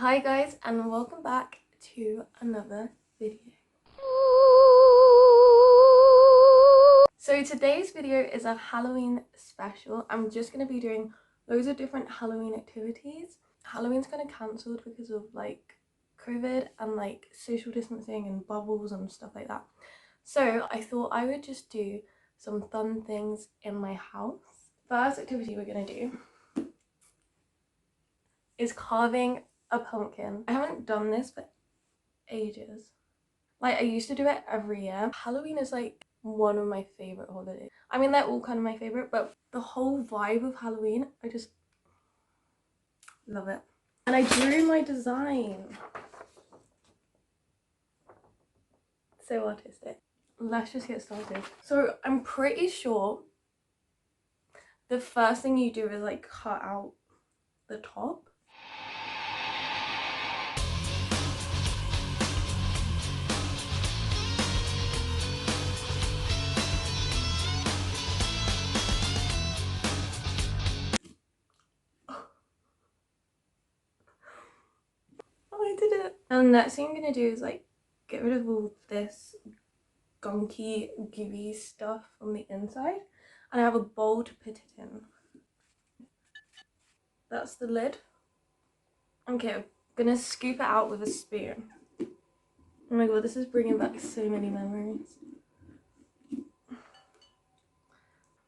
Hi guys, and welcome back to another video. So today's video is a Halloween special. I'm just going to be doing loads of different Halloween activities. Halloween's kind of cancelled because of like COVID and like social distancing and bubbles and stuff like that. So I thought I would just do some fun things in my house. First activity we're going to do is carving a pumpkin. I haven't done this for ages. Like, I used to do it every year. Halloween is like one of my favorite holidays. I mean, they're all kind of my favorite, but the whole vibe of Halloween, I just love it. And I drew my design. So artistic. Let's just get started. So I'm pretty sure the first thing you do is like cut out the top. Oh, I did it. And the next thing I'm gonna do is like get rid of all this gunky, gooey stuff on the inside, and I have a bowl to put it in. That's the lid. Okay, I'm gonna scoop it out with a spoon. Oh my god, this is bringing back so many memories.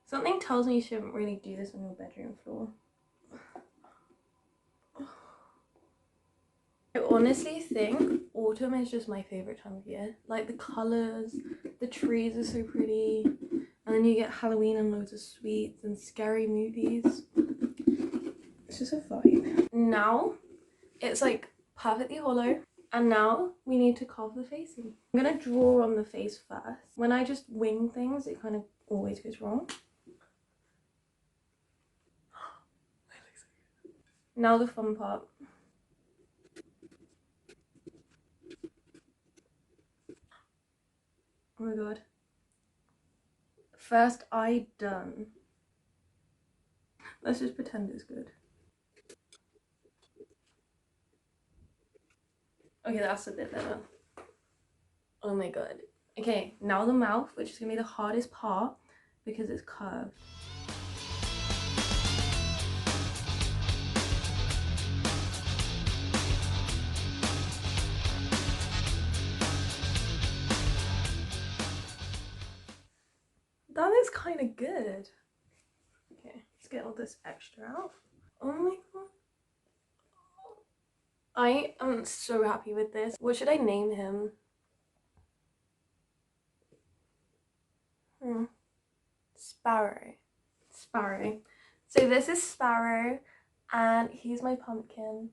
Something tells me you shouldn't really do this on your bedroom floor. I honestly think autumn is just my favorite time of year. Like the colours, the trees are so pretty, and then you get Halloween and loads of sweets and scary movies. It's just a vibe. Now it's like perfectly hollow, and now we need to carve the face in. I'm gonna draw on the face first. When I just wing things, it kind of always goes wrong. Now the fun part. Oh my god. First eye done. Let's just pretend it's good. Okay, that's a bit better. Oh my god. Okay, now the mouth, which is gonna be the hardest part because it's curved. That is kind of good. Okay, let's get all this extra out. Oh my god. I am so happy with this. What should I name him? Sparrow. Sparrow. So this is Sparrow and he's my pumpkin.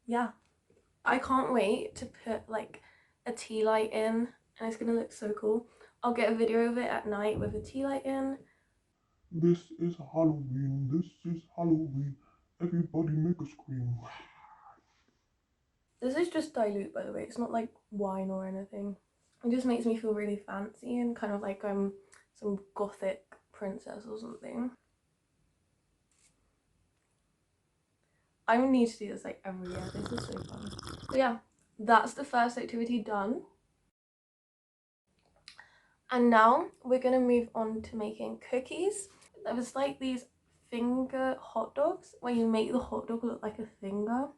Yeah. I can't wait to put like a tea light in and it's gonna look so cool. I'll get a video of it at night with a tea light in. This is Halloween, this is Halloween, everybody make a scream. This is just dilute, by the way, it's not like wine or anything. It just makes me feel really fancy and kind of like I'm some gothic princess or something. I need to do this like every year, this is so fun. So yeah, that's the first activity done. And now we're gonna move on to making cookies. There was like these finger hot dogs where you make the hot dog look like a finger,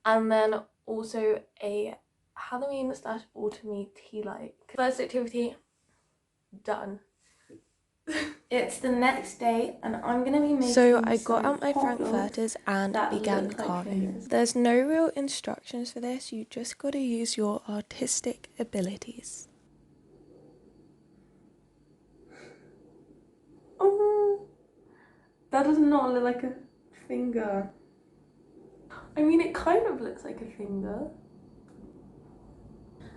and then also a Halloween / autumny tea light. First activity done. It's the next day and I'm gonna be making So I got out my frankfurters and began carving. There's no real instructions for this, you just gotta use your artistic abilities. Oh, that does not look like a finger. I mean, it kind of looks like a finger.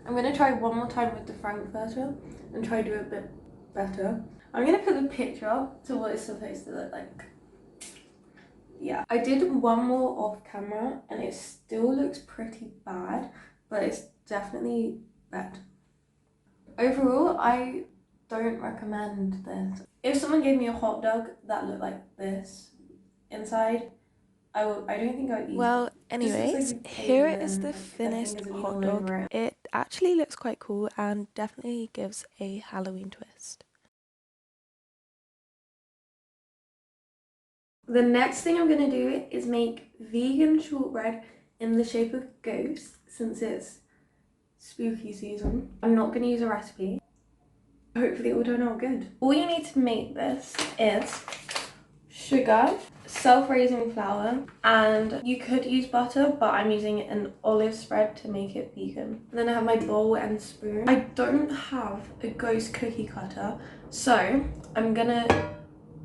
I'm gonna try one more time with the frankfurter and try to do it a bit better. I'm gonna put the picture up to what it's supposed to look like. Yeah, I did one more off camera and it still looks pretty bad, but it's definitely better. Overall, I don't recommend this. If someone gave me a hot dog that looked like this inside, I don't think I'd eat Well, it. Anyways, here is the finished hot dog. It actually looks quite cool and definitely gives a Halloween twist. The next thing I'm going to do is make vegan shortbread in the shape of ghosts, since it's spooky season. I'm not going to use a recipe. Hopefully it will turn out good. All you need to make this is sugar, self-raising flour, and you could use butter, but I'm using an olive spread to make it vegan. And then I have my bowl and spoon. I don't have a ghost cookie cutter, so I'm gonna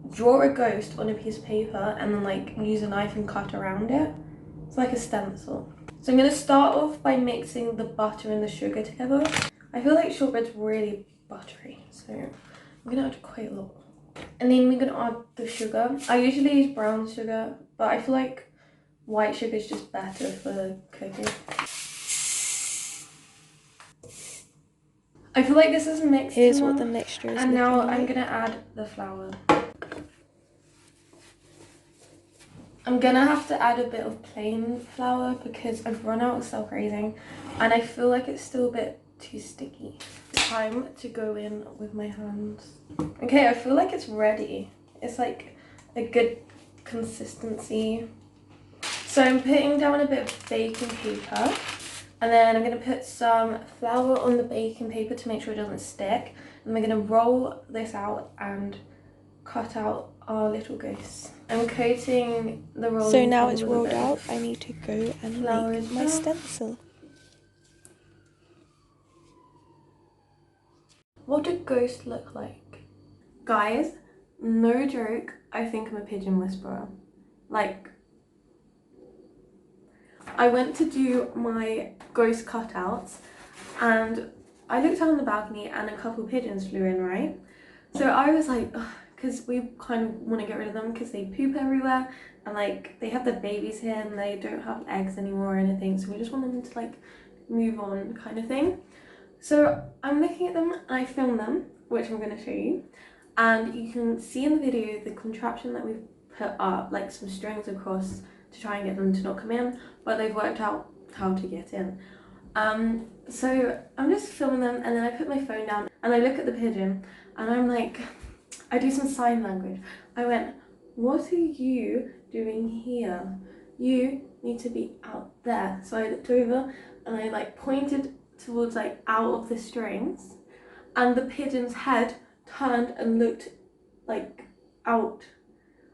draw a ghost on a piece of paper and then like use a knife and cut around it. It's like a stencil. So I'm gonna start off by mixing the butter and the sugar together. I feel like shortbread's really buttery, so I'm gonna add quite a lot. And then we're gonna add the sugar. I usually use brown sugar, but I feel like white sugar is just better for cooking. I feel like this is mixed. Here's what the mixture is. And now like. I'm gonna add the flour. I'm gonna have to add a bit of plain flour because I've run out of self-raising and I feel like it's still a bit too sticky. Time to go in with my hands. Okay, I feel like it's ready. It's like a good consistency. So I'm putting down a bit of baking paper and then I'm gonna put some flour on the baking paper to make sure it doesn't stick. And we're gonna roll this out and cut out our little ghosts. I'm coating the roll. So now it's rolled out, I need to go and make my stencil. What do ghosts look like? Guys, no joke, I think I'm a pigeon whisperer. Like, I went to do my ghost cutouts and I looked out on the balcony and a couple pigeons flew in, right? So I was like, because we kind of want to get rid of them because they poop everywhere and like they have their babies here and they don't have eggs anymore or anything, so we just want them to like move on kind of thing. So I'm looking at them and I filmed them, which I'm going to show you, and you can see in the video the contraption that we've put up, like some strings across to try and get them to not come in, but they've worked out how to get in. So I'm just filming them and then I put my phone down and I look at the pigeon and I'm like, I do some sign language. I went, what are you doing here? You need to be out there. So I looked over and I like pointed towards like out of the strings and the pigeon's head turned and looked like out.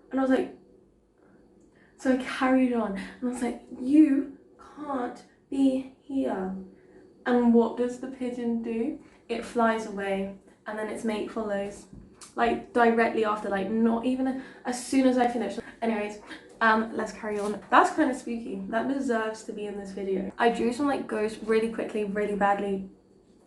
And I was like, so I carried on and I was like, you can't be here. And what does the pigeon do? It flies away and then its mate follows. Like directly after, like not even as soon as I finish. Anyways, let's carry on. That's kind of spooky. That deserves to be in this video. I drew some like ghosts really quickly, really badly.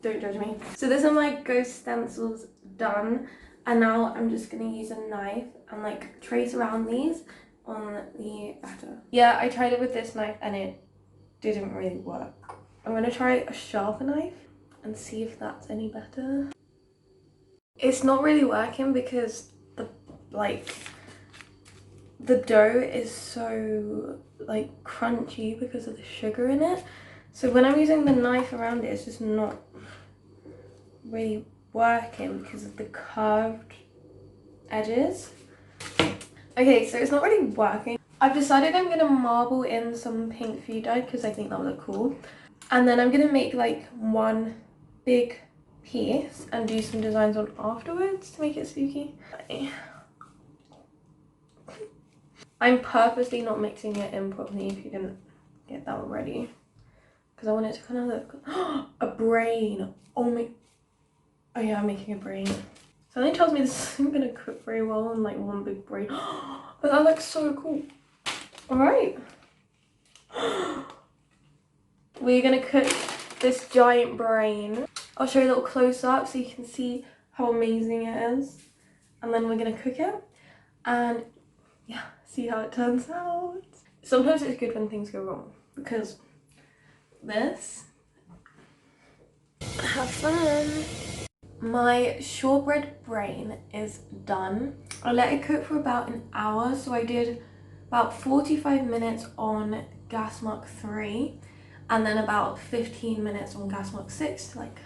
Don't judge me. So these are my ghost stencils done. And now I'm just gonna use a knife and like trace around these on the batter. Yeah, I tried it with this knife and it didn't really work. I'm gonna try a sharper knife and see if that's any better. It's not really working because the dough is so like crunchy because of the sugar in it. So when I'm using the knife around it, it's just not really working because of the curved edges. Okay, so it's not really working. I've decided I'm gonna marble in some pink food dye because I think that would look cool. And then I'm gonna make like one big piece and do some designs on afterwards to make it spooky. I'm purposely not mixing it in properly if you didn't get that already, because I want it to kind of look a brain. Oh yeah, I'm making a brain. Something tells me this isn't gonna cook very well in like one big brain. But that looks so cool. All right, we're gonna cook this giant brain. I'll show you a little close up so you can see how amazing it is. And then we're gonna cook it and yeah, see how it turns out. Sometimes it's good when things go wrong because this, have fun. My shortbread brain is done. I let it cook for about an hour, so I did about 45 minutes on gas mark 3 and then about 15 minutes on gas mark 6 to like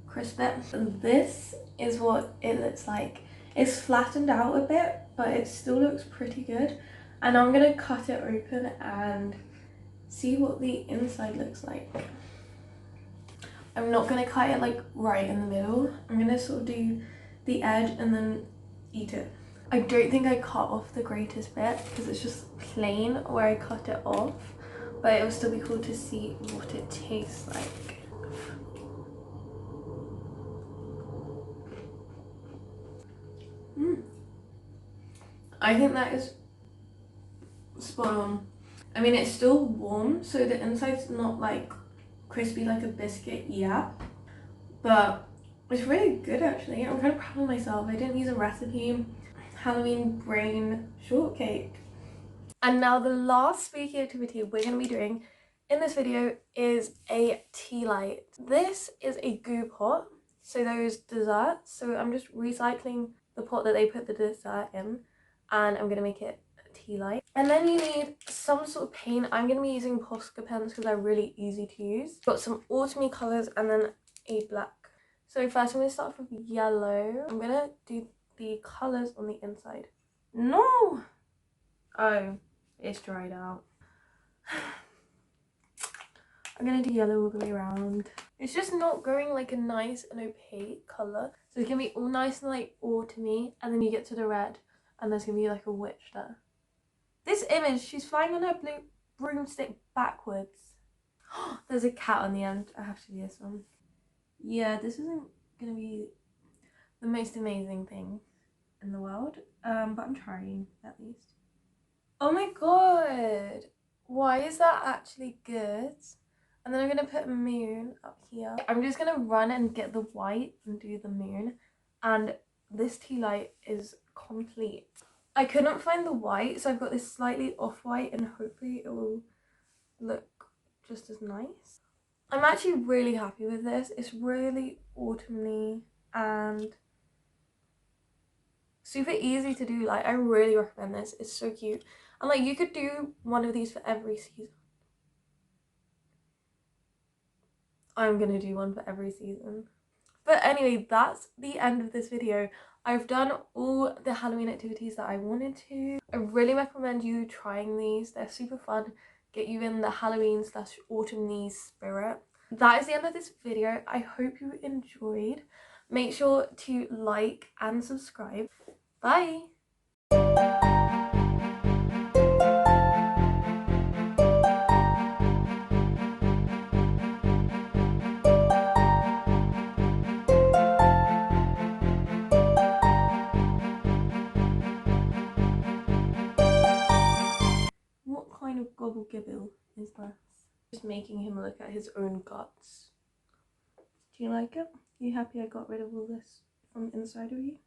crisp it. And this is what it looks like. It's flattened out a bit, but it still looks pretty good. And I'm gonna cut it open and see what the inside looks like. I'm not gonna cut it like right in the middle. I'm gonna sort of do the edge and then eat it. I don't think I cut off the greatest bit because it's just plain where I cut it off, but it will still be cool to see what it tastes like. I think that is spot on. I mean, it's still warm, so the inside's not like crispy like a biscuit yet, but it's really good actually. I'm kind of proud of myself. I didn't use a recipe. Halloween brain shortcake. And now the last spooky activity we're going to be doing in this video is a tea light. This is a goo pot, so those desserts. So I'm just recycling the pot that they put the dessert in, and I'm going to make it a tea light. And then you need some sort of paint. I'm going to be using Posca pens because they're really easy to use. Got some autumny colours and then a black. So first I'm going to start off with yellow. I'm going to do the colours on the inside. No! Oh, it's dried out. I'm going to do yellow all the way around. It's just not going like a nice and opaque colour. So it's going to be all nice and like autumny, and then you get to the red and there's going to be like a witch there. This image, she's flying on her blue broomstick backwards. There's a cat on the end. I have to do this one. Yeah, this isn't going to be the most amazing thing in the world, but I'm trying at least. Oh my god, why is that actually good? And then I'm going to put a moon up here. I'm just going to run and get the white and do the moon, and this tea light is complete. I couldn't find the white, so I've got this slightly off-white, and hopefully it will look just as nice. I'm actually really happy with this. It's really autumny and super easy to do. Like, I really recommend this. It's so cute, and like you could do one of these for every season. I'm gonna do one for every season. But anyway, that's the end of this video. I've done all the Halloween activities that I wanted to. I really recommend you trying these. They're super fun. Get you in the Halloween/autumny spirit. That is the end of this video. I hope you enjoyed. Make sure to like and subscribe. Bye! What kind of gobble gibble is this? Just making him look at his own guts. Do you like it? Are you happy I got rid of all this from inside of you?